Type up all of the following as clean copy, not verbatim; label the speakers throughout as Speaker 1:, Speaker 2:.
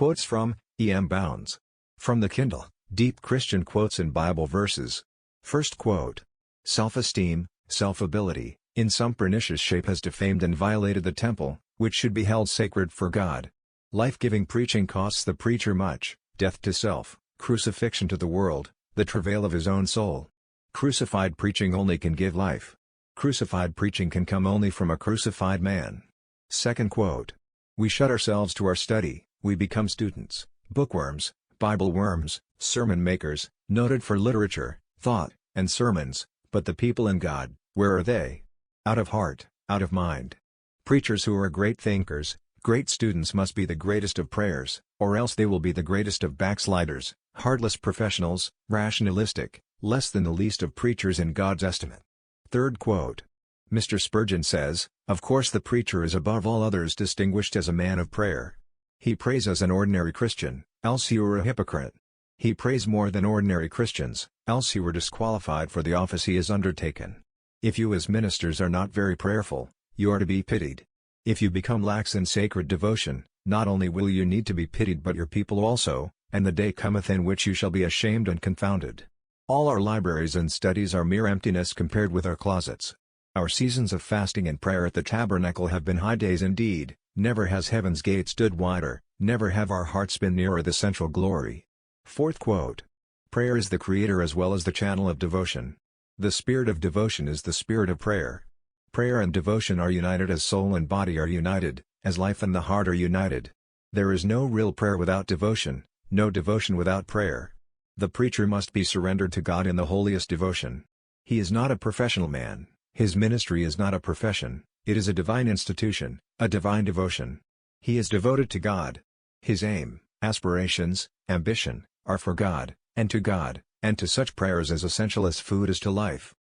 Speaker 1: Quotes from E.M. Bounds. From the Kindle, Deep Christian Quotes and Bible Verses. First quote. Self-esteem, self-ability, in some pernicious shape has defamed and violated the temple, which should be held sacred for God. Life-giving preaching costs the preacher much, death to self, crucifixion to the world, the travail of his own soul. Crucified preaching only can give life. Crucified preaching can come only from a crucified man. Second quote. We shut ourselves to our study, we become students, bookworms, Bible worms, sermon makers, noted for literature, thought, and sermons, but the people in God, where are they? Out of heart, out of mind. Preachers who are great thinkers, great students must be the greatest of prayers, or else they will be the greatest of backsliders, heartless professionals, rationalistic, less than the least of preachers in God's estimate. Third quote. Mr. Spurgeon says, of course the preacher is above all others distinguished as a man of prayer. He prays as an ordinary Christian, else he were a hypocrite. He prays more than ordinary Christians, else he were disqualified for the office he has undertaken. If you as ministers are not very prayerful, you are to be pitied. If you become lax in sacred devotion, not only will you need to be pitied but your people also, and the day cometh in which you shall be ashamed and confounded. All our libraries and studies are mere emptiness compared with our closets. Our seasons of fasting and prayer at the tabernacle have been high days indeed, never has heaven's gate stood wider, never have our hearts been nearer the central glory. Fourth quote. Prayer is the creator as well as the channel of devotion. The spirit of devotion is the spirit of prayer. Prayer and devotion are united as soul and body are united, as life and the heart are united. There is no real prayer without devotion, no devotion without prayer. The preacher must be surrendered to God in the holiest devotion. He is not a professional man, his ministry is not a profession, it is a divine institution, a divine devotion. He is devoted to God. His aim, aspirations, ambition, are for God, and to such prayers as essential as food is to life.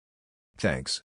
Speaker 1: Thanks.